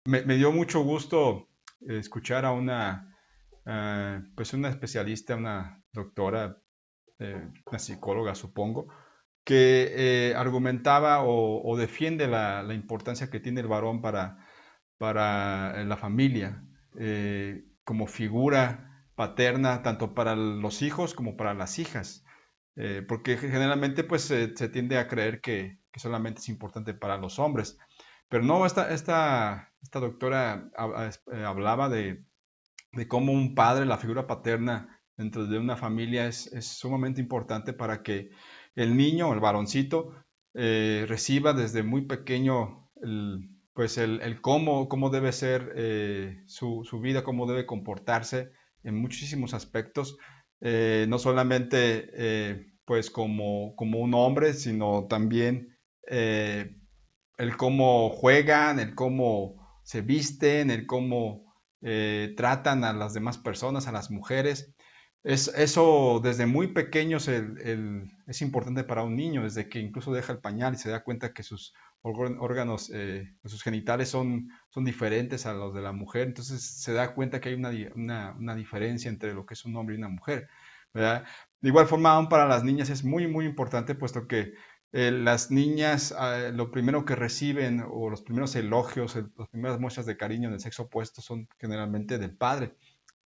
Me dio mucho gusto escuchar a pues una especialista, una doctora, una psicóloga, supongo, que argumentaba o defiende la importancia que tiene el varón para la familia, como figura paterna, tanto para los hijos como para las hijas. Porque generalmente pues se tiende a creer que solamente es importante para los hombres. Pero no, esta doctora hablaba de cómo un padre, la figura paterna dentro de una familia es sumamente importante para que el niño, el varoncito, reciba desde muy pequeño pues el cómo debe ser su vida, cómo debe comportarse en muchísimos aspectos, no solamente pues como un hombre, sino también el cómo juegan, el cómo se visten, el cómo tratan a las demás personas, a las mujeres. Eso desde muy pequeños es importante para un niño, desde que incluso deja el pañal y se da cuenta que sus órganos, sus genitales son diferentes a los de la mujer, entonces se da cuenta que hay una diferencia entre lo que es un hombre y una mujer, ¿verdad? De igual forma, aún para las niñas es muy importante, puesto que las niñas lo primero que reciben o los primeros elogios, las primeras muestras de cariño del sexo opuesto son generalmente del padre.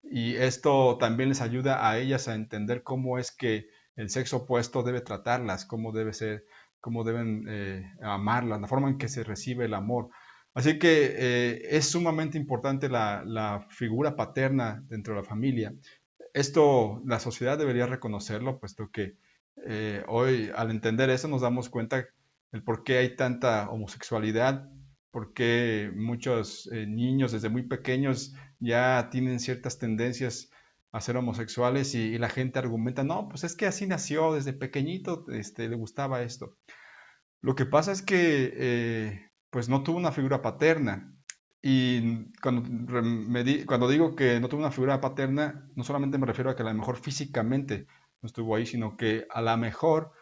Y esto también les ayuda a ellas a entender cómo es que el sexo opuesto debe tratarlas, cómo debe ser, cómo deben amarlas, la forma en que se recibe el amor. Así que es sumamente importante la figura paterna dentro de la familia. Esto la sociedad debería reconocerlo, puesto que hoy al entender eso nos damos cuenta el por qué hay tanta homosexualidad, por qué muchos niños desde muy pequeños ya tienen ciertas tendencias a ser homosexuales y la gente argumenta, no, pues es que así nació, desde pequeñito le gustaba esto. Lo que pasa es que pues no tuvo una figura paterna. Y cuando digo que no tuvo una figura paterna, no solamente me refiero a que a lo mejor físicamente no estuvo ahí, sino que a lo mejor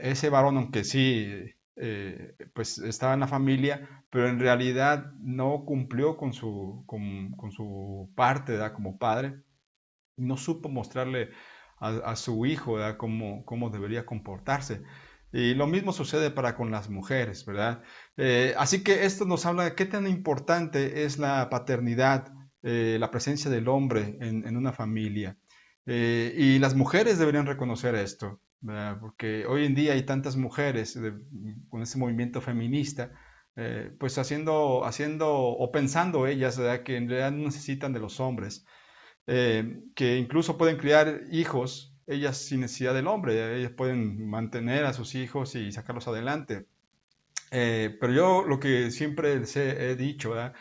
ese varón, aunque sí, pues estaba en la familia, pero en realidad no cumplió con su parte, ¿verdad? Como padre, no supo mostrarle a su hijo, ¿verdad? Cómo debería comportarse. Y lo mismo sucede para con las mujeres, ¿verdad? Así que esto nos habla de qué tan importante es la paternidad, la presencia del hombre en una familia. Y las mujeres deberían reconocer esto, ¿verdad? Porque hoy en día hay tantas mujeres con ese movimiento feminista, pues haciendo o pensando ellas, ¿verdad? Que en realidad no necesitan de los hombres, que incluso pueden criar hijos, ellas sin necesidad del hombre, ellas pueden mantener a sus hijos y sacarlos adelante. Pero yo lo que siempre les he dicho, ¿verdad?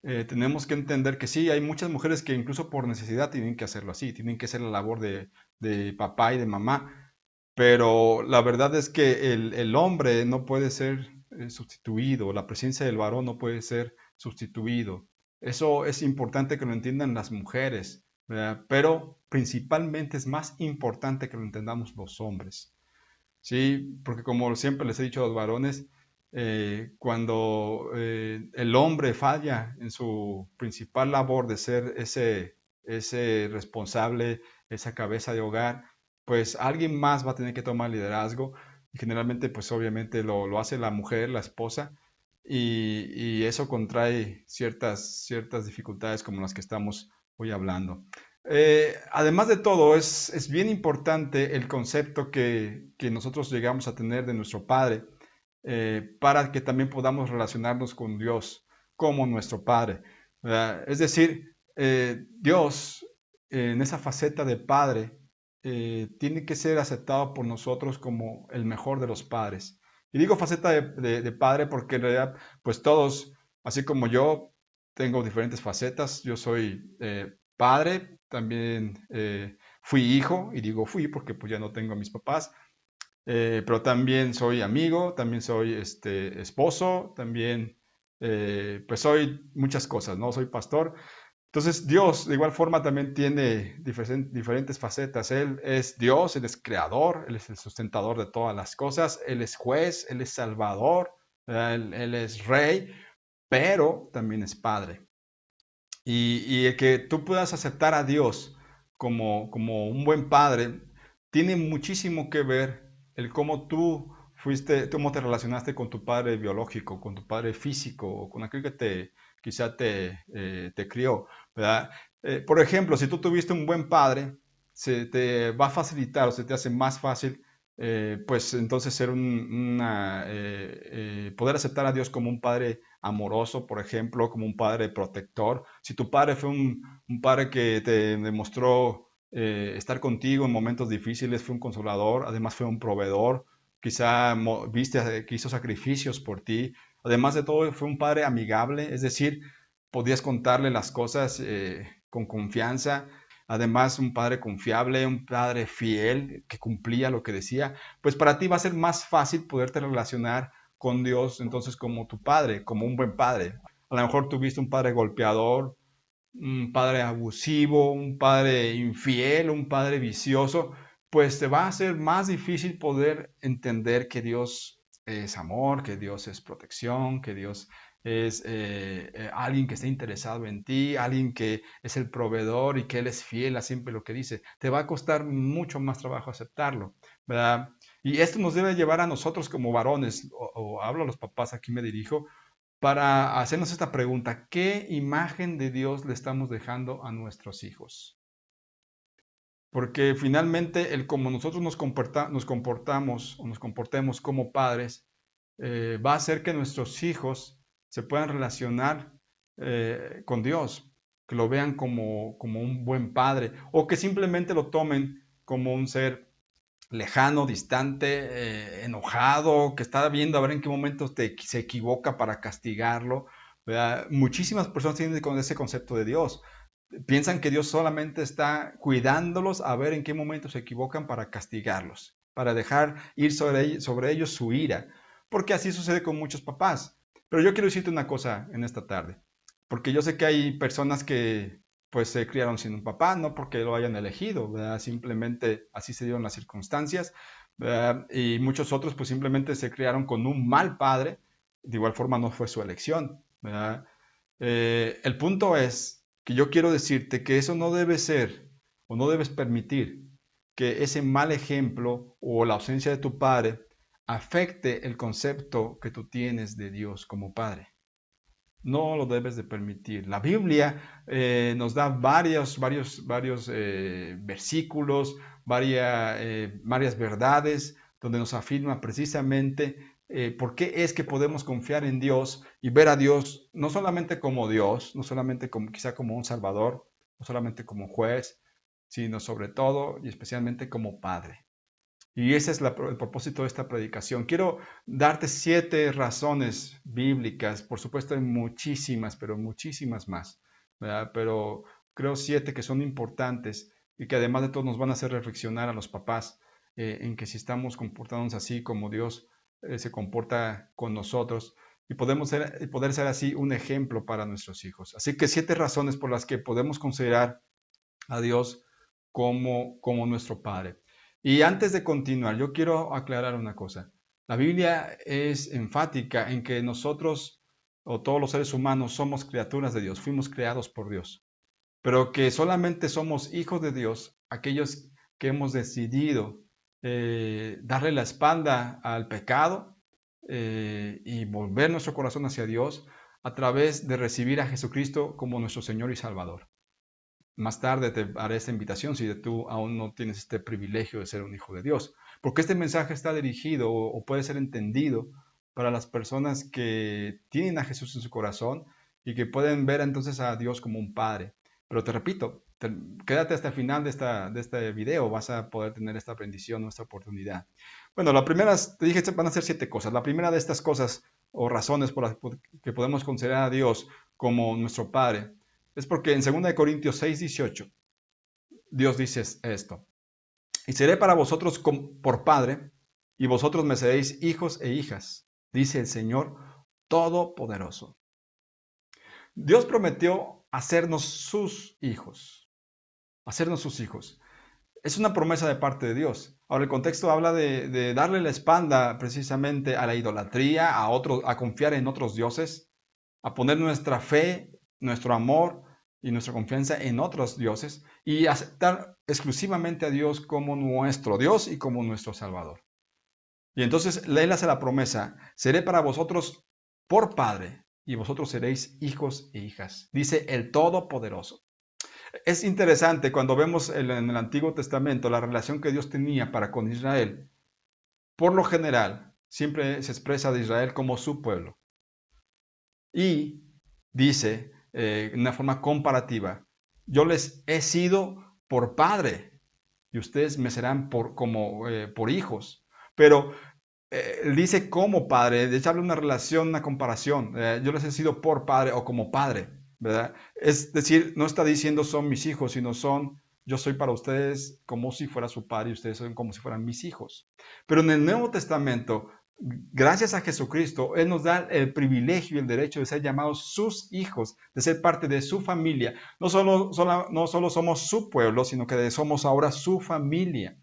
Tenemos que entender que sí, hay muchas mujeres que incluso por necesidad tienen que hacerlo así, tienen que hacer la labor de papá y de mamá, pero la verdad es que el hombre no puede ser sustituido, la presencia del varón no puede ser sustituido. Eso es importante que lo entiendan las mujeres, ¿verdad? Pero principalmente es más importante que lo entendamos los hombres. Sí, porque como siempre les he dicho a los varones, cuando el hombre falla en su principal labor de ser ese responsable, esa cabeza de hogar, pues alguien más va a tener que tomar liderazgo y generalmente pues obviamente lo hace la mujer, la esposa, y eso contrae ciertas dificultades como las que estamos hoy hablando. Además de todo, es bien importante el concepto que nosotros llegamos a tener de nuestro Padre, para que también podamos relacionarnos con Dios como nuestro Padre, ¿verdad? Es decir, Dios en esa faceta de Padre tiene que ser aceptado por nosotros como el mejor de los padres. Y digo faceta de padre porque en realidad, pues todos, así como yo, tengo diferentes facetas. Yo soy padre, también fui hijo, y digo fui porque pues ya no tengo a mis papás, pero también soy amigo, también soy esposo, también pues soy muchas cosas, ¿no? Soy pastor. Entonces Dios de igual forma también tiene diferentes facetas. Él es Dios, Él es creador, Él es el sustentador de todas las cosas, Él es juez, Él es salvador, ¿verdad? Él es rey, pero también es Padre. Y el que tú puedas aceptar a Dios como un buen padre, tiene muchísimo que ver el cómo tú cómo te relacionaste con tu padre biológico, con tu padre físico, o con aquel que quizá te crió, ¿verdad? Por ejemplo, si tú tuviste un buen padre, se te va a facilitar o se te hace más fácil, pues entonces poder aceptar a Dios como un padre amoroso, por ejemplo, como un padre protector. Si tu padre fue un padre que te demostró estar contigo en momentos difíciles, fue un consolador, además fue un proveedor, quizá viste que hizo sacrificios por ti, además de todo fue un padre amigable, es decir, podías contarle las cosas con confianza, además un padre confiable, un padre fiel que cumplía lo que decía, pues para ti va a ser más fácil poderte relacionar con Dios entonces como tu padre, como un buen padre. A lo mejor tuviste un padre golpeador, un padre abusivo, un padre infiel, un padre vicioso, pues te va a ser más difícil poder entender que Dios es amor, que Dios es protección, que Dios es alguien que está interesado en ti, alguien que es el proveedor y que Él es fiel a siempre lo que dice. Te va a costar mucho más trabajo aceptarlo, ¿verdad? Y esto nos debe llevar a nosotros como varones, o hablo a los papás, aquí me dirijo, para hacernos esta pregunta: ¿qué imagen de Dios le estamos dejando a nuestros hijos? Porque finalmente el como nosotros nos comportamos o nos comportemos como padres va a hacer que nuestros hijos se puedan relacionar con Dios, que lo vean como un buen padre o que simplemente lo tomen como un ser lejano, distante, enojado, que está viendo a ver en qué momento se equivoca para castigarlo, ¿verdad? Muchísimas personas tienen ese concepto de Dios. Piensan que Dios solamente está cuidándolos a ver en qué momento se equivocan para castigarlos, para dejar ir sobre ellos su ira, porque así sucede con muchos papás. Pero yo quiero decirte una cosa en esta tarde, porque yo sé que hay personas que pues se criaron sin un papá, no porque lo hayan elegido, ¿verdad? Simplemente así se dieron las circunstancias, ¿verdad? Y muchos otros pues simplemente se criaron con un mal padre, de igual forma no fue su elección, ¿verdad? El punto es que yo quiero decirte que eso no debe ser o no debes permitir que ese mal ejemplo o la ausencia de tu padre afecte el concepto que tú tienes de Dios como padre. No lo debes de permitir. La Biblia nos da varios versículos, varias verdades donde nos afirma precisamente por qué es que podemos confiar en Dios y ver a Dios no solamente como Dios, no solamente como, quizá como un Salvador, no solamente como juez, sino sobre todo y especialmente como Padre. Y ese es el propósito de esta predicación. Quiero darte 7 razones bíblicas. Por supuesto hay muchísimas, pero muchísimas más, ¿verdad? Pero creo 7 que son importantes y que además de todo nos van a hacer reflexionar a los papás en que si estamos comportándonos así como Dios se comporta con nosotros y poder ser así un ejemplo para nuestros hijos. Así que 7 razones por las que podemos considerar a Dios como nuestro Padre. Y antes de continuar, yo quiero aclarar una cosa. La Biblia es enfática en que nosotros o todos los seres humanos somos criaturas de Dios, fuimos creados por Dios, pero que solamente somos hijos de Dios aquellos que hemos decidido darle la espalda al pecado y volver nuestro corazón hacia Dios a través de recibir a Jesucristo como nuestro Señor y Salvador. Más tarde te haré esta invitación si tú aún no tienes este privilegio de ser un hijo de Dios, porque este mensaje está dirigido o puede ser entendido para las personas que tienen a Jesús en su corazón y que pueden ver entonces a Dios como un padre. Pero te repito, quédate hasta el final de este video, vas a poder tener esta bendición, esta oportunidad. Bueno, la primera, te dije, van a ser 7 cosas. La primera de estas cosas o razones por las que podemos considerar a Dios como nuestro Padre es porque en 2 Corintios 6:18 Dios dice esto: y seré para vosotros por Padre, y vosotros me seréis hijos e hijas, dice el Señor Todopoderoso. Dios prometió hacernos sus hijos, hacernos sus hijos. Es una promesa de parte de Dios. Ahora el contexto habla de darle la espalda precisamente a la idolatría, a confiar en otros dioses, a poner nuestra fe, nuestro amor y nuestra confianza en otros dioses y aceptar exclusivamente a Dios como nuestro Dios y como nuestro Salvador. Y entonces Él hace la promesa, seré para vosotros por Padre y vosotros seréis hijos e hijas, dice el Todopoderoso. Es interesante cuando vemos en el Antiguo Testamento la relación que Dios tenía para con Israel. Por lo general, siempre se expresa de Israel como su pueblo. Y dice, de una forma comparativa, yo les he sido por padre y ustedes me serán por hijos. Pero él dice como padre, de hecho habla una relación, una comparación. Yo les he sido por padre o como padre, ¿verdad? Es decir, no está diciendo son mis hijos, sino son, yo soy para ustedes como si fuera su padre y ustedes son como si fueran mis hijos. Pero en el Nuevo Testamento, gracias a Jesucristo, Él nos da el privilegio y el derecho de ser llamados sus hijos, de ser parte de su familia. No solo somos su pueblo, sino que somos ahora su familia.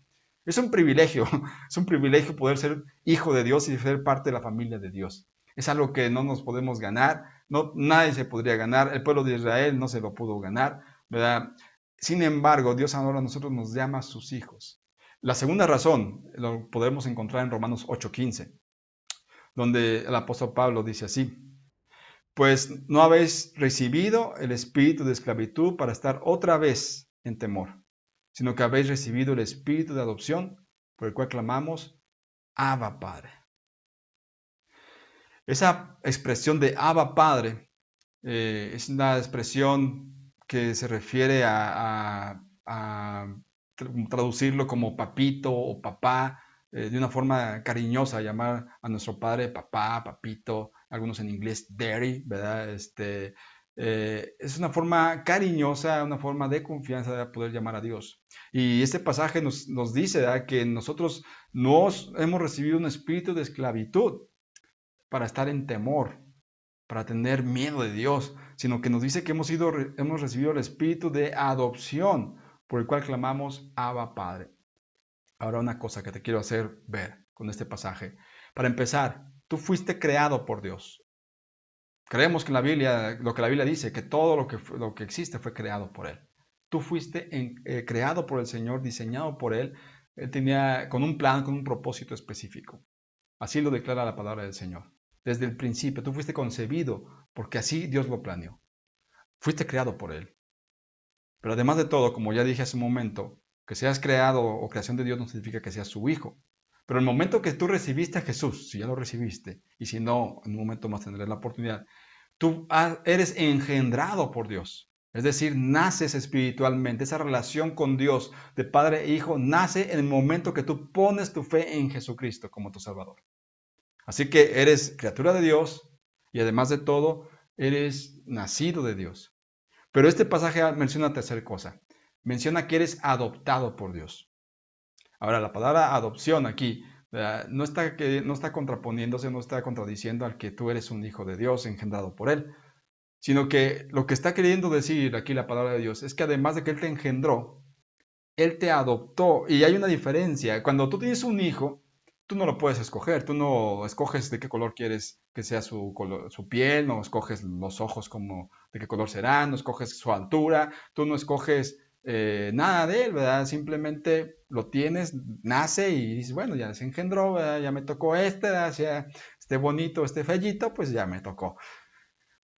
Es un privilegio, es un privilegio poder ser hijo de Dios y ser parte de la familia de Dios. Es algo que no nos podemos ganar, no, nadie se podría ganar, el pueblo de Israel no se lo pudo ganar, ¿verdad? Sin embargo, Dios ahora a nosotros nos llama a sus hijos. La segunda razón lo podemos encontrar en Romanos 8:15, donde el apóstol Pablo dice así, pues no habéis recibido el espíritu de esclavitud para estar otra vez en temor, sino que habéis recibido el espíritu de adopción, por el cual clamamos, Abba Padre. Esa expresión de Abba Padre es una expresión que se refiere a traducirlo como papito o papá, de una forma cariñosa, llamar a nuestro padre papá, papito, algunos en inglés daddy, ¿verdad? Es una forma cariñosa, una forma de confianza de poder llamar a Dios. Y este pasaje nos dice, ¿verdad?, que nosotros no hemos recibido un espíritu de esclavitud para estar en temor, para tener miedo de Dios, sino que nos dice que hemos recibido el espíritu de adopción, por el cual clamamos Abba Padre. Ahora una cosa que te quiero hacer ver con este pasaje. Para empezar, tú fuiste creado por Dios. Creemos que en la Biblia, lo que la Biblia dice, que todo lo que existe fue creado por Él. Tú fuiste creado por el Señor, diseñado por Él. Él tenía con un plan, con un propósito específico. Así lo declara la palabra del Señor. Desde el principio, tú fuiste concebido porque así Dios lo planeó. Fuiste creado por Él. Pero además de todo, como ya dije hace un momento, que seas creado o creación de Dios no significa que seas su hijo. Pero el momento que tú recibiste a Jesús, si ya lo recibiste, y si no, en un momento más tendrás la oportunidad, tú eres engendrado por Dios. Es decir, naces espiritualmente. Esa relación con Dios de padre e hijo nace en el momento que tú pones tu fe en Jesucristo como tu Salvador. Así que eres criatura de Dios y además de todo, eres nacido de Dios. Pero este pasaje menciona una tercera cosa. Menciona que eres adoptado por Dios. Ahora, la palabra adopción aquí no está contraponiéndose, no está contradiciendo al que tú eres un hijo de Dios engendrado por Él, sino que lo que está queriendo decir aquí la palabra de Dios es que además de que Él te engendró, Él te adoptó. Y hay una diferencia. Cuando tú tienes un hijo, tú no lo puedes escoger. Tú no escoges de qué color quieres que sea su piel, no escoges los ojos como de qué color serán, no escoges su altura, tú no escoges nada de él, ¿verdad? Simplemente lo tienes, nace y dices, bueno, ya se engendró, ¿verdad? Ya me tocó sea este bonito, este fellito, pues ya me tocó.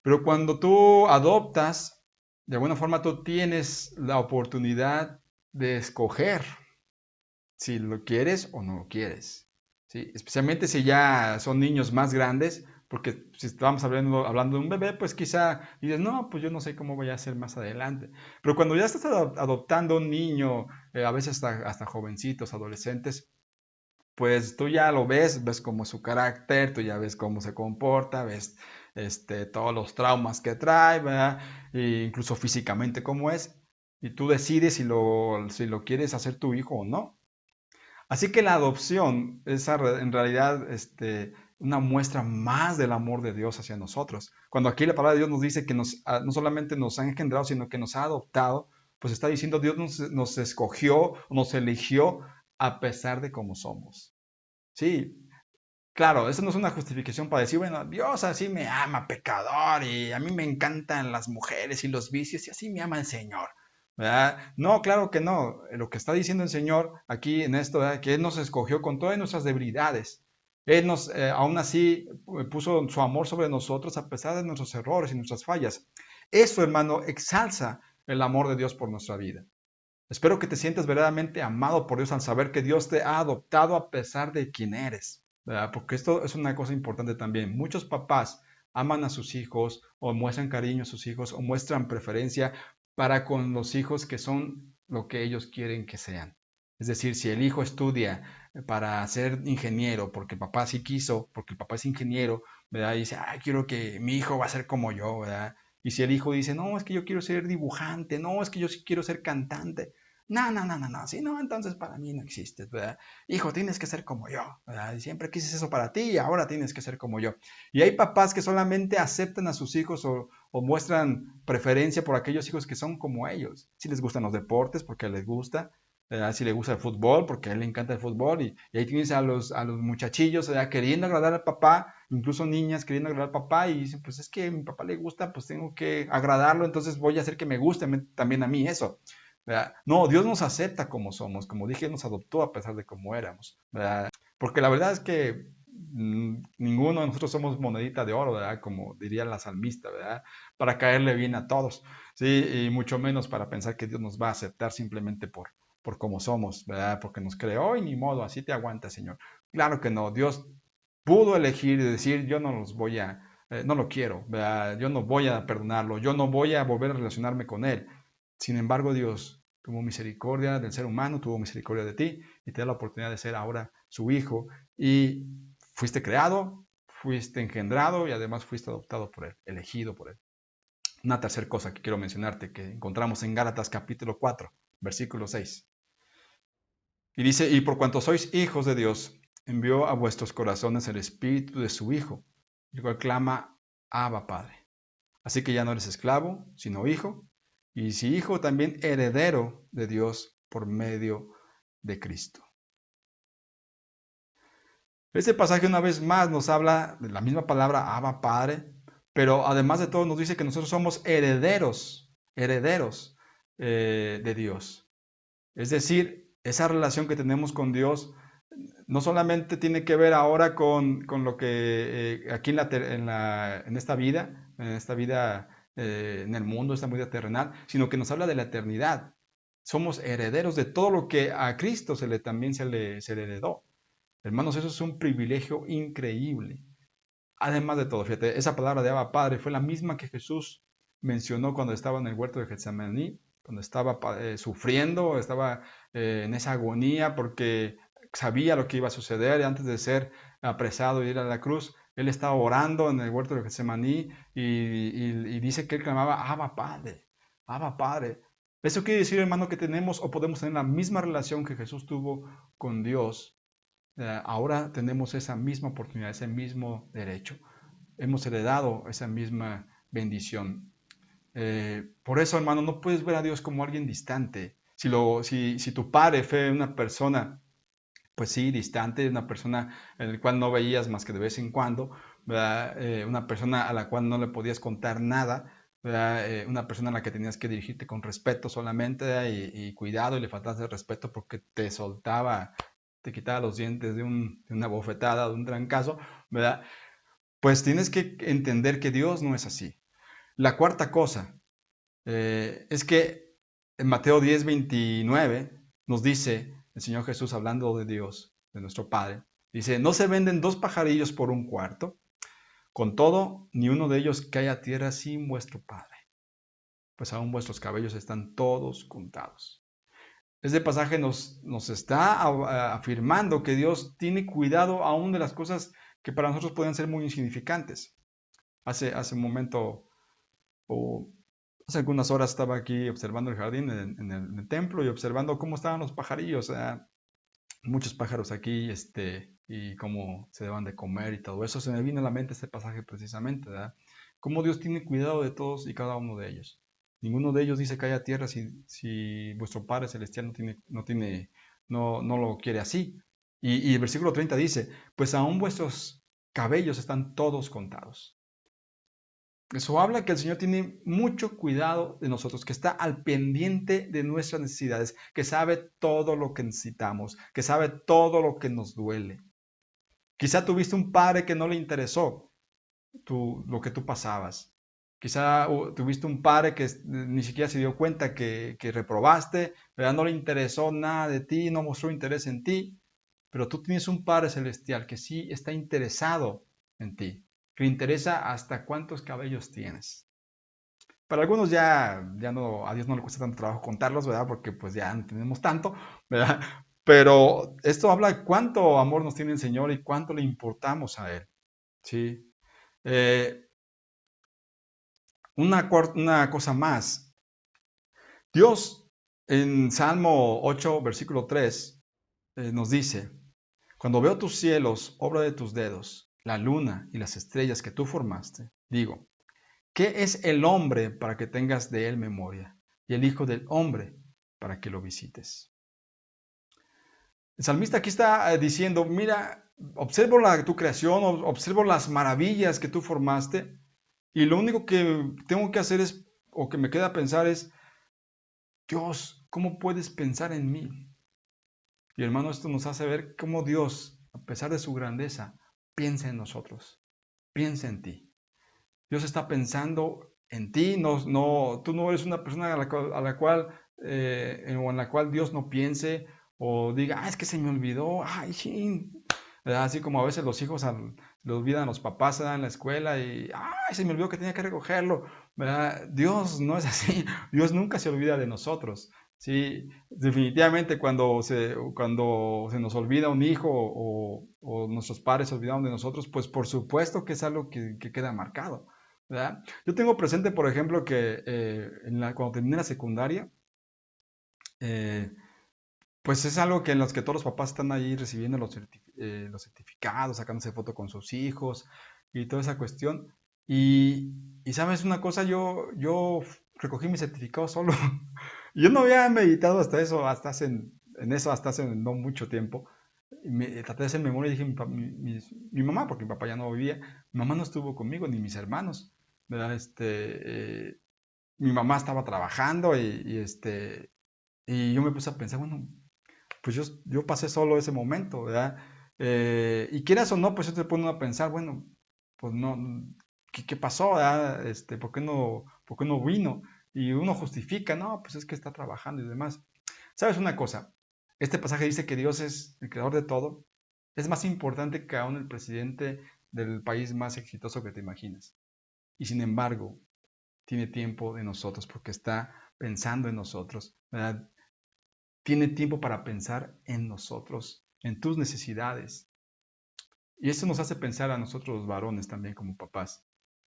Pero cuando tú adoptas, de alguna forma tú tienes la oportunidad de escoger si lo quieres o no lo quieres. ¿Sí? Especialmente si ya son niños más grandes, porque si estamos hablando de un bebé, pues quizá dices, no, pues yo no sé cómo voy a ser más adelante. Pero cuando ya estás adoptando un niño, a veces hasta jovencitos, adolescentes, pues tú ya lo ves cómo es su carácter, tú ya ves cómo se comporta, ves todos los traumas que trae, ¿verdad? E incluso físicamente cómo es, y tú decides si lo quieres hacer tu hijo o no. Así que la adopción es en realidad una muestra más del amor de Dios hacia nosotros. Cuando aquí la palabra de Dios nos dice que no solamente nos ha engendrado, sino que nos ha adoptado, pues está diciendo Dios nos escogió, nos eligió a pesar de cómo somos. Sí, Claro, eso no es una justificación para decir, bueno, Dios así me ama, pecador, y a mí me encantan las mujeres y los vicios, y así me ama el Señor, ¿verdad? No, claro que no. Lo que está diciendo el Señor aquí en esto, ¿verdad? Que Él nos escogió con todas nuestras debilidades. Él nos, aún así, puso su amor sobre nosotros a pesar de nuestros errores y nuestras fallas. Eso, hermano, exalza el amor de Dios por nuestra vida. Espero que te sientas verdaderamente amado por Dios al saber que Dios te ha adoptado a pesar de quien eres, ¿verdad? Porque esto es una cosa importante también. Muchos papás aman a sus hijos o muestran cariño a sus hijos o muestran preferencia para con los hijos que son lo que ellos quieren que sean. Es decir, si el hijo estudia para ser ingeniero, porque el papá sí quiso, porque el papá es ingeniero, ¿verdad? Y dice, ay, quiero que mi hijo va a ser como yo, ¿verdad? Y si el hijo dice, no, es que yo quiero ser dibujante, no, es que yo sí quiero ser cantante, no, no, no, no, no, si no, entonces para mí no existes, ¿verdad? Hijo, tienes que ser como yo, ¿verdad? Y siempre quise eso para ti y ahora tienes que ser como yo. Y hay papás que solamente aceptan a sus hijos o muestran preferencia por aquellos hijos que son como ellos. Si les gustan los deportes, porque les gusta, ¿verdad? Si les gusta el fútbol, porque a él le encanta el fútbol. Y ahí tienes a los muchachillos, ¿verdad? Queriendo agradar al papá, incluso niñas queriendo agradar al papá y dicen, pues es que a mi papá le gusta, pues tengo que agradarlo, entonces voy a hacer que me guste también a mí eso. ¿Verdad? No, Dios nos acepta como somos, como dije, nos adoptó a pesar de cómo éramos, ¿verdad? Porque la verdad es que ninguno de nosotros somos monedita de oro, ¿verdad? Como diría la salmista, ¿verdad? Para caerle bien a todos, ¿sí? Y mucho menos para pensar que Dios nos va a aceptar simplemente por cómo somos, ¿verdad? Porque nos creó y ni modo, así te aguanta, Señor. Claro que no, Dios pudo elegir y decir, yo no los voy a, no lo quiero, ¿verdad? Yo no voy a perdonarlo, yo no voy a volver a relacionarme con él. Sin embargo, Dios tuvo misericordia del ser humano, tuvo misericordia de ti y te da la oportunidad de ser ahora su hijo y fuiste creado, fuiste engendrado y además fuiste adoptado por él, elegido por él. Una tercera cosa que quiero mencionarte que encontramos en Gálatas capítulo 4, versículo 6. Y dice, y por cuanto sois hijos de Dios, envió a vuestros corazones el espíritu de su Hijo, el cual clama, Abba Padre. Así que ya no eres esclavo, sino hijo, y si hijo, también heredero de Dios por medio de Cristo. Este pasaje una vez más nos habla de la misma palabra Abba Padre, pero además de todo nos dice que nosotros somos herederos de Dios. Es decir, esa relación que tenemos con Dios no solamente tiene que ver ahora con lo que aquí en esta vida en el mundo, esta vida terrenal, sino que nos habla de la eternidad. Somos herederos de todo lo que a Cristo también se le heredó. Hermanos, eso es un privilegio increíble. Además de todo, fíjate, esa palabra de Abba Padre fue la misma que Jesús mencionó cuando estaba en el huerto de Getsemaní, cuando estaba sufriendo, estaba en esa agonía porque sabía lo que iba a suceder antes de ser apresado y ir a la cruz. Él estaba orando en el huerto de Getsemaní y dice que él clamaba, Abba Padre, Abba Padre. Eso quiere decir, hermano, que tenemos o podemos tener la misma relación que Jesús tuvo con Dios. Ahora tenemos esa misma oportunidad, ese mismo derecho. Hemos heredado esa misma bendición. Por eso, hermano, no puedes ver a Dios como alguien distante. Si tu padre fue una persona, pues sí, distante, una persona en la cual no veías más que de vez en cuando, una persona a la cual no le podías contar nada, una persona a la que tenías que dirigirte con respeto solamente y cuidado y le faltabas de respeto porque te soltaba, te quitaba los dientes de una bofetada, de un trancazo, ¿verdad? Pues tienes que entender que Dios no es así. La cuarta cosa es que en Mateo 10:29 nos dice el Señor Jesús hablando de Dios, de nuestro Padre, dice, no se venden dos pajarillos por un cuarto, con todo, ni uno de ellos cae a tierra sin vuestro Padre, pues aún vuestros cabellos están todos contados. Este pasaje nos está afirmando que Dios tiene cuidado aún de las cosas que para nosotros pueden ser muy insignificantes. Hace un momento, o hace algunas horas, estaba aquí observando el jardín en el templo y observando cómo estaban los pajarillos. Muchos pájaros aquí y cómo se deban de comer y todo eso. Se me vino a la mente este pasaje precisamente, ¿verdad? Cómo Dios tiene cuidado de todos y cada uno de ellos. Ninguno de ellos dice cae a tierra si vuestro Padre Celestial no lo quiere así. Y el versículo 30 dice, pues aún vuestros cabellos están todos contados. Eso habla que el Señor tiene mucho cuidado de nosotros, que está al pendiente de nuestras necesidades, que sabe todo lo que necesitamos, que sabe todo lo que nos duele. Quizá tuviste un padre que no le interesó lo que tú pasabas. Quizá tuviste un padre que ni siquiera se dio cuenta que reprobaste, ¿verdad? No le interesó nada de ti, no mostró interés en ti, pero tú tienes un Padre Celestial que sí está interesado en ti, que le interesa hasta cuántos cabellos tienes. Para algunos ya no, a Dios no le cuesta tanto trabajo contarlos, ¿verdad? Porque pues ya no tenemos tanto, ¿verdad? Pero esto habla de cuánto amor nos tiene el Señor y cuánto le importamos a Él, ¿sí? Eh, una cosa más. Dios en Salmo 8, versículo 3, nos dice, cuando veo tus cielos, obra de tus dedos, la luna y las estrellas que tú formaste, digo, ¿qué es el hombre para que tengas de él memoria? Y el hijo del hombre para que lo visites. El salmista aquí está diciendo, mira, observo tu creación, observo las maravillas que tú formaste, y lo único que tengo que hacer es, o que me queda pensar es, Dios, ¿cómo puedes pensar en mí? Y hermano, esto nos hace ver cómo Dios, a pesar de su grandeza, piensa en nosotros, piensa en ti. Dios está pensando en ti, tú no eres una persona o en la cual Dios no piense o diga, es que se me olvidó, ay, sí. Así como a veces los hijos le olvidan a los papás en la escuela y, ay, se me olvidó que tenía que recogerlo. ¿Verdad? Dios no es así, Dios nunca se olvida de nosotros. Sí, definitivamente cuando se nos olvida un hijo o nuestros padres se olvidaron de nosotros, pues por supuesto que es algo que queda marcado. ¿Verdad? Yo tengo presente, por ejemplo, que cuando terminé la secundaria, eh, pues es algo que en los que todos los papás están ahí recibiendo los certificados, sacándose foto con sus hijos y toda esa cuestión. Y sabes una cosa, yo recogí mi certificado solo. Yo no había meditado hasta eso, hasta hace no mucho tiempo. Y traté de hacer memoria y dije, mi mamá, porque mi papá ya no vivía, mi mamá no estuvo conmigo, ni mis hermanos, ¿verdad? Mi mamá estaba trabajando y yo me puse a pensar, bueno, pues yo pasé solo ese momento, ¿verdad? Y quieras o no, pues yo te pone a pensar, bueno, pues no, ¿qué pasó, verdad? ¿Por qué no vino? Y uno justifica, no, pues es que está trabajando y demás. ¿Sabes una cosa? Este pasaje dice que Dios es el creador de todo. Es más importante que aún el presidente del país más exitoso que te imaginas. Y sin embargo, tiene tiempo de nosotros porque está pensando en nosotros, ¿verdad? Tiene tiempo para pensar en nosotros, en tus necesidades. Y esto nos hace pensar a nosotros los varones también como papás.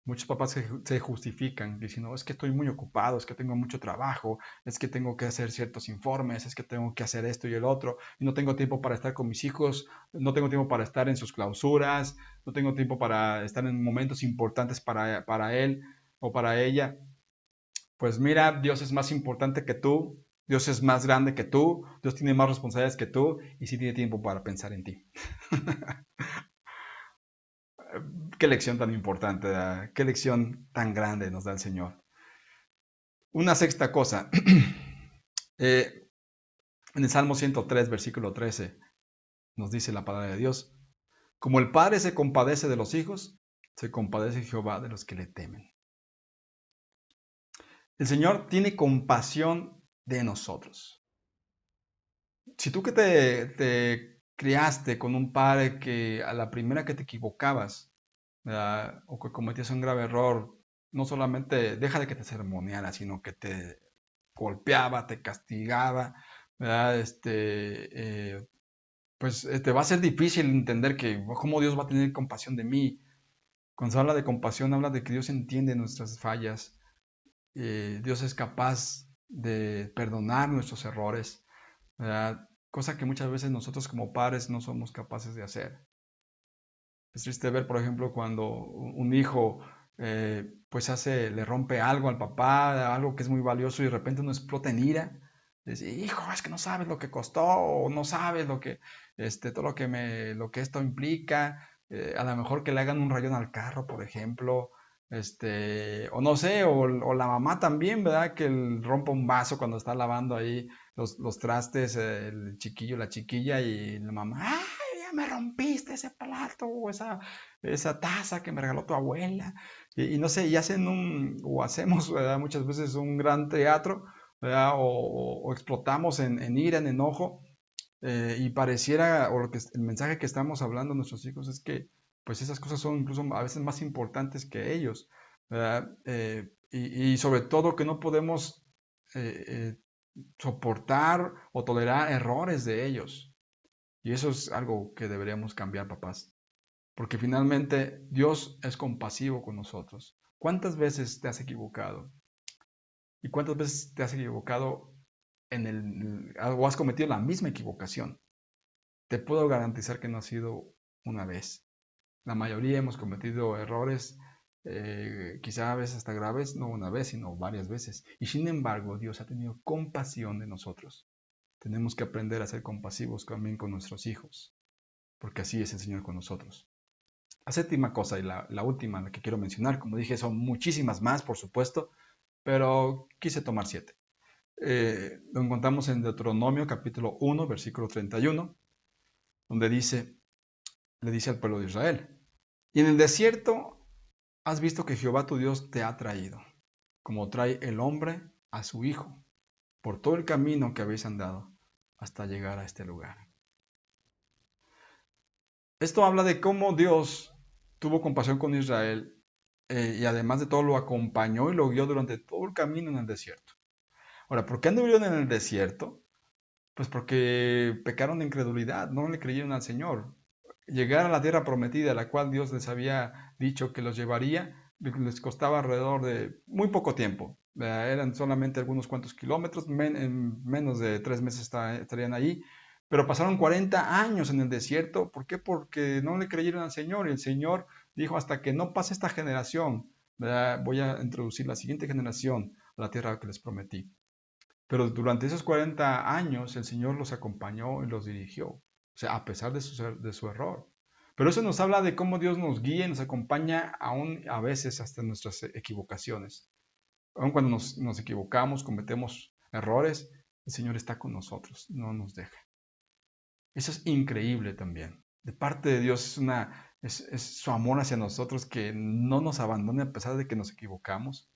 Muchos papás se justifican diciendo, es que estoy muy ocupado, es que tengo mucho trabajo, es que tengo que hacer ciertos informes, es que tengo que hacer esto y el otro, y no tengo tiempo para estar con mis hijos, no tengo tiempo para estar en sus clausuras, no tengo tiempo para estar en momentos importantes para él o para ella. Pues mira, Dios es más importante que tú, Dios es más grande que tú, Dios tiene más responsabilidades que tú y sí tiene tiempo para pensar en ti. Qué lección tan importante, ¿verdad? Qué lección tan grande nos da el Señor. Una sexta cosa, en el Salmo 103, versículo 13, nos dice la palabra de Dios, como el Padre se compadece de los hijos, se compadece Jehová de los que le temen. El Señor tiene compasión de nosotros. Si tú que te criaste con un padre que a la primera que te equivocabas, ¿verdad? O que cometías un grave error, no solamente deja de que te sermoneara, sino que te golpeaba, te castigaba, ¿verdad? Pues te va a ser difícil entender que cómo Dios va a tener compasión de mí. Cuando se habla de compasión, habla de que Dios entiende nuestras fallas, Dios es capaz de perdonar nuestros errores, ¿verdad? Cosa que muchas veces nosotros como padres no somos capaces de hacer. Es triste ver, por ejemplo, cuando un hijo pues le rompe algo al papá, algo que es muy valioso y de repente uno explota en ira, Dice, hijo, es que no sabes lo que costó, o no sabes todo lo que esto implica. A lo mejor que le hagan un rayón al carro, por ejemplo, o no sé, o la mamá también, ¿verdad? Que rompa un vaso cuando está lavando ahí los trastes, el chiquillo, la chiquilla, y la mamá, ¡ay, ya me rompiste ese plato, o esa taza que me regaló tu abuela! Y no sé, y o hacemos, ¿verdad? Muchas veces un gran teatro, ¿verdad? O explotamos en ira, en enojo, y pareciera, o el mensaje que estamos hablando a nuestros hijos es que pues esas cosas son incluso a veces más importantes que ellos, ¿verdad? Y sobre todo que no podemos soportar o tolerar errores de ellos. Y eso es algo que deberíamos cambiar, papás. Porque finalmente Dios es compasivo con nosotros. ¿Cuántas veces te has equivocado? ¿Y cuántas veces te has equivocado o has cometido la misma equivocación? Te puedo garantizar que no ha sido una vez. La mayoría hemos cometido errores, quizá a veces hasta graves, no una vez, sino varias veces. Y sin embargo, Dios ha tenido compasión de nosotros. Tenemos que aprender a ser compasivos también con nuestros hijos, porque así es el Señor con nosotros. La séptima cosa y la última, la que quiero mencionar, como dije, son muchísimas más, por supuesto, pero quise tomar 7. Lo encontramos en Deuteronomio capítulo 1, versículo 31, donde le dice al pueblo de Israel, y en el desierto has visto que Jehová tu Dios te ha traído, como trae el hombre a su hijo, por todo el camino que habéis andado hasta llegar a este lugar. Esto habla de cómo Dios tuvo compasión con Israel, y además de todo lo acompañó y lo guió durante todo el camino en el desierto. Ahora, ¿por qué anduvieron en el desierto? Pues porque pecaron de incredulidad, no le creyeron al Señor. Llegar a la tierra prometida, la cual Dios les había dicho que los llevaría, les costaba alrededor de muy poco tiempo. Eran solamente algunos cuantos kilómetros, en menos de 3 meses estarían allí. Pero pasaron 40 años en el desierto. ¿Por qué? Porque no le creyeron al Señor. Y el Señor dijo, hasta que no pase esta generación, voy a introducir la siguiente generación a la tierra que les prometí. Pero durante esos 40 años el Señor los acompañó y los dirigió, o sea, a pesar de su error. Pero eso nos habla de cómo Dios nos guía y nos acompaña aún a veces hasta nuestras equivocaciones. Aun cuando nos equivocamos, cometemos errores, el Señor está con nosotros, no nos deja. Eso es increíble también. De parte de Dios es su amor hacia nosotros que no nos abandone a pesar de que nos equivocamos.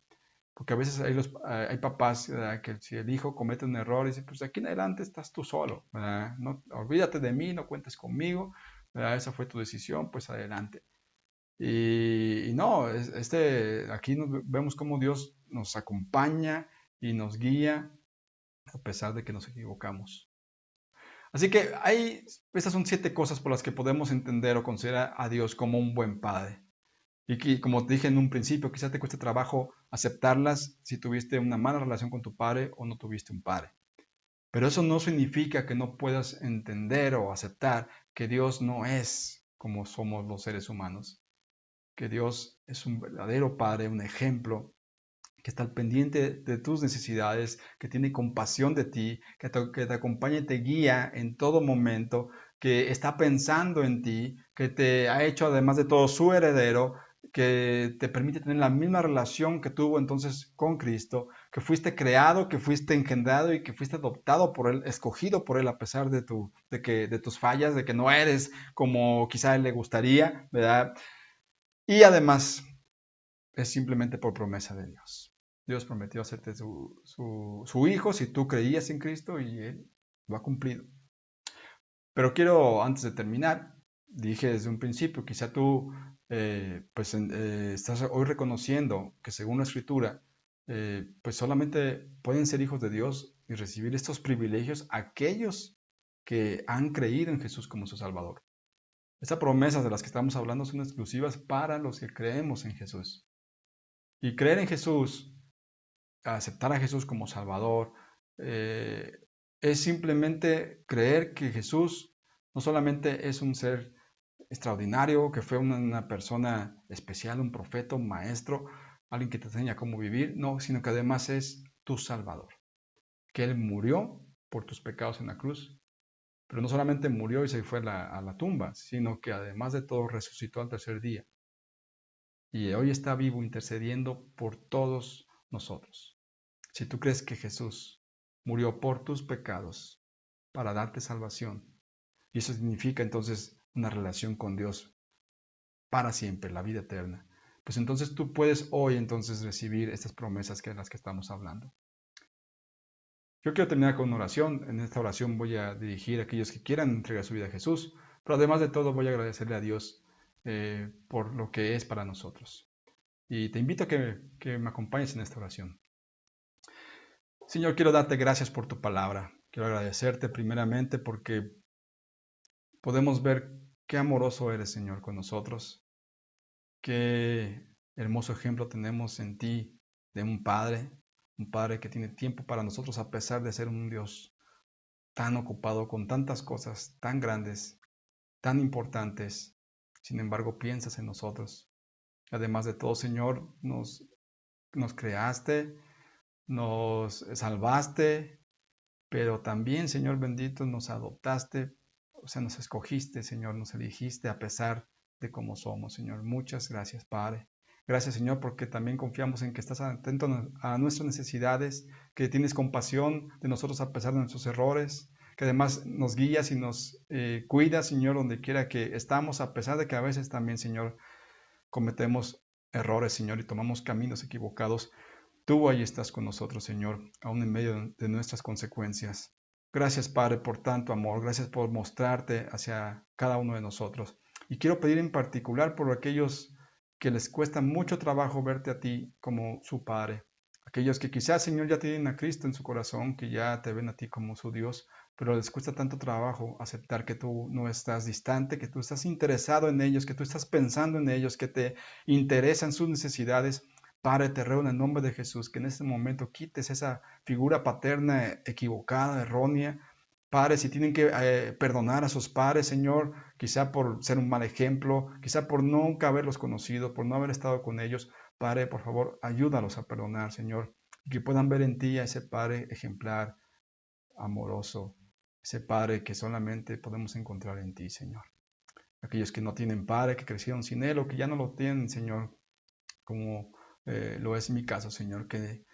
Porque a veces hay papás, ¿verdad?, que si el hijo comete un error, dice, pues de aquí en adelante estás tú solo, ¿verdad? No, olvídate de mí, no cuentes conmigo, ¿verdad? Esa fue tu decisión, pues adelante. Y no, aquí vemos cómo Dios nos acompaña y nos guía a pesar de que nos equivocamos. Así que estas son 7 cosas por las que podemos entender o considerar a Dios como un buen padre. Y que, como te dije en un principio, quizás te cueste trabajo aceptarlas si tuviste una mala relación con tu padre o no tuviste un padre. Pero eso no significa que no puedas entender o aceptar que Dios no es como somos los seres humanos. Que Dios es un verdadero padre, un ejemplo, que está al pendiente de tus necesidades, que tiene compasión de ti, que te acompaña y te guía en todo momento, que está pensando en ti, que te ha hecho además de todo su heredero, que te permite tener la misma relación que tuvo entonces con Cristo, que fuiste creado, que fuiste engendrado y que fuiste adoptado por Él, escogido por Él a pesar de tus fallas, de que no eres como quizá a Él le gustaría, ¿verdad? Y además es simplemente por promesa de Dios. Dios prometió hacerte su hijo si tú creías en Cristo y Él lo ha cumplido. Pero quiero, antes de terminar, dije desde un principio, quizá tú estás hoy reconociendo que según la Escritura, pues solamente pueden ser hijos de Dios y recibir estos privilegios aquellos que han creído en Jesús como su Salvador. Estas promesas de las que estamos hablando son exclusivas para los que creemos en Jesús. Y creer en Jesús, aceptar a Jesús como Salvador, eh, es simplemente creer que Jesús no solamente es un ser extraordinario, que fue una persona especial, un profeta, un maestro, alguien que te enseña cómo vivir, no, sino que además es tu Salvador. que Él murió por tus pecados en la cruz, pero no solamente murió y se fue a la tumba, sino que además de todo resucitó al tercer día. Y hoy está vivo intercediendo por todos nosotros. Si tú crees que Jesús murió por tus pecados para darte salvación, y eso significa entonces una relación con Dios para siempre, la vida eterna, pues entonces tú puedes hoy entonces recibir estas promesas que las que estamos hablando. Yo quiero terminar con una oración. En esta oración voy a dirigir a aquellos que quieran entregar su vida a Jesús, pero además de todo voy a agradecerle a Dios por lo que es para nosotros. Y te invito a que me acompañes en esta oración. Señor, quiero darte gracias por tu palabra. Quiero agradecerte primeramente porque podemos ver qué amoroso eres, Señor, con nosotros. Qué hermoso ejemplo tenemos en ti de un Padre que tiene tiempo para nosotros a pesar de ser un Dios tan ocupado con tantas cosas tan grandes, tan importantes. Sin embargo, piensas en nosotros. Además de todo, Señor, nos creaste, nos salvaste, pero también, Señor bendito, nos adoptaste, o sea, nos escogiste, Señor, nos elegiste a pesar de cómo somos, Señor. Muchas gracias, Padre. Gracias, Señor, porque también confiamos en que estás atento a nuestras necesidades, que tienes compasión de nosotros a pesar de nuestros errores, que además nos guías y nos cuidas, Señor, donde quiera que estamos, a pesar de que a veces también, Señor, cometemos errores, Señor, y tomamos caminos equivocados. Tú ahí estás con nosotros, Señor, aún en medio de nuestras consecuencias. Gracias, Padre, por tanto amor. Gracias por mostrarte hacia cada uno de nosotros. Y quiero pedir en particular por aquellos que les cuesta mucho trabajo verte a ti como su Padre. Aquellos que quizás, Señor, ya tienen a Cristo en su corazón, que ya te ven a ti como su Dios, pero les cuesta tanto trabajo aceptar que tú no estás distante, que tú estás interesado en ellos, que tú estás pensando en ellos, que te interesan sus necesidades. Padre, te ruego en el nombre de Jesús que en este momento quites esa figura paterna equivocada, errónea. Padre, si tienen que perdonar a sus padres, Señor, quizá por ser un mal ejemplo, quizá por nunca haberlos conocido, por no haber estado con ellos, Padre, por favor, ayúdalos a perdonar, Señor, y que puedan ver en ti a ese Padre ejemplar, amoroso, ese Padre que solamente podemos encontrar en ti, Señor. Aquellos que no tienen Padre, que crecieron sin Él o que ya no lo tienen, Señor, como lo es mi caso, Señor, que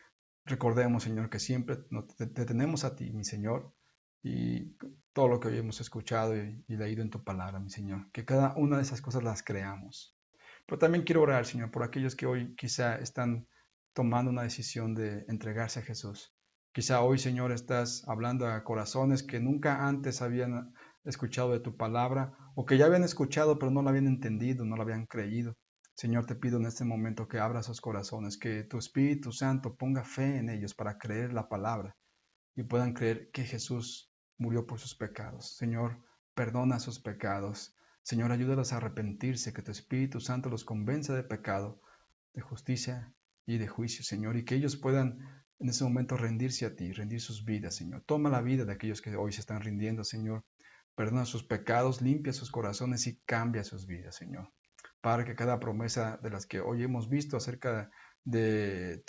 recordemos, Señor, que siempre te tenemos a ti, mi Señor, y todo lo que hoy hemos escuchado y leído en tu palabra, mi Señor, que cada una de esas cosas las creamos. Pero también quiero orar, Señor, por aquellos que hoy quizá están tomando una decisión de entregarse a Jesús. Quizá hoy, Señor, estás hablando a corazones que nunca antes habían escuchado de tu palabra o que ya habían escuchado pero no la habían entendido, no la habían creído. Señor, te pido en este momento que abra sus corazones, que tu Espíritu Santo ponga fe en ellos para creer la palabra y puedan creer que Jesús murió por sus pecados. Señor, perdona sus pecados. Señor, ayúdalos a arrepentirse, que tu Espíritu Santo los convence de pecado, de justicia y de juicio, Señor, y que ellos puedan en ese momento rendirse a ti, rendir sus vidas, Señor. Toma la vida de aquellos que hoy se están rindiendo, Señor. Perdona sus pecados, limpia sus corazones y cambia sus vidas, Señor. Para que cada promesa de las que hoy hemos visto acerca de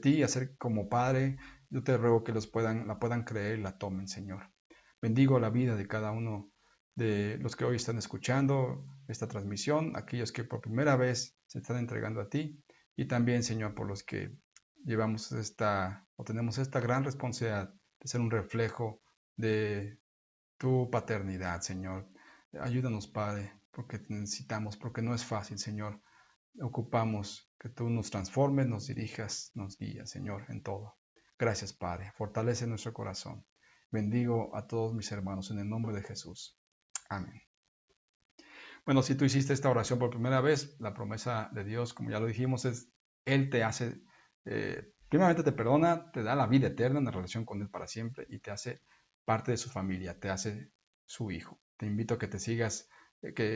ti, hacer como Padre, yo te ruego que la puedan creer y la tomen, Señor. Bendigo la vida de cada uno de los que hoy están escuchando esta transmisión, aquellos que por primera vez se están entregando a ti y también, Señor, por los que llevamos o tenemos esta gran responsabilidad de ser un reflejo de tu paternidad, Señor. Ayúdanos, Padre, porque te necesitamos, porque no es fácil, Señor. Ocupamos que tú nos transformes, nos dirijas, nos guías, Señor, en todo. Gracias, Padre. Fortalece nuestro corazón. Bendigo a todos mis hermanos en el nombre de Jesús. Amén. Bueno, si tú hiciste esta oración por primera vez, la promesa de Dios, como ya lo dijimos, es Él te hace, primeramente te perdona, te da la vida eterna en la relación con Él para siempre y te hace parte de su familia, te hace su hijo. Te invito a que te sigas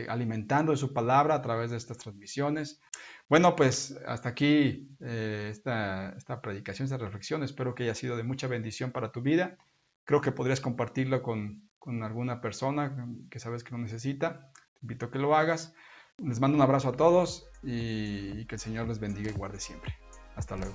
alimentando de su palabra a través de estas transmisiones. Bueno, pues hasta aquí esta predicación, esta reflexión. Espero que haya sido de mucha bendición para tu vida. Creo que podrías compartirlo con alguna persona que sabes que lo necesita. Te invito a que lo hagas. Les mando un abrazo a todos y que el Señor les bendiga y guarde siempre. Hasta luego.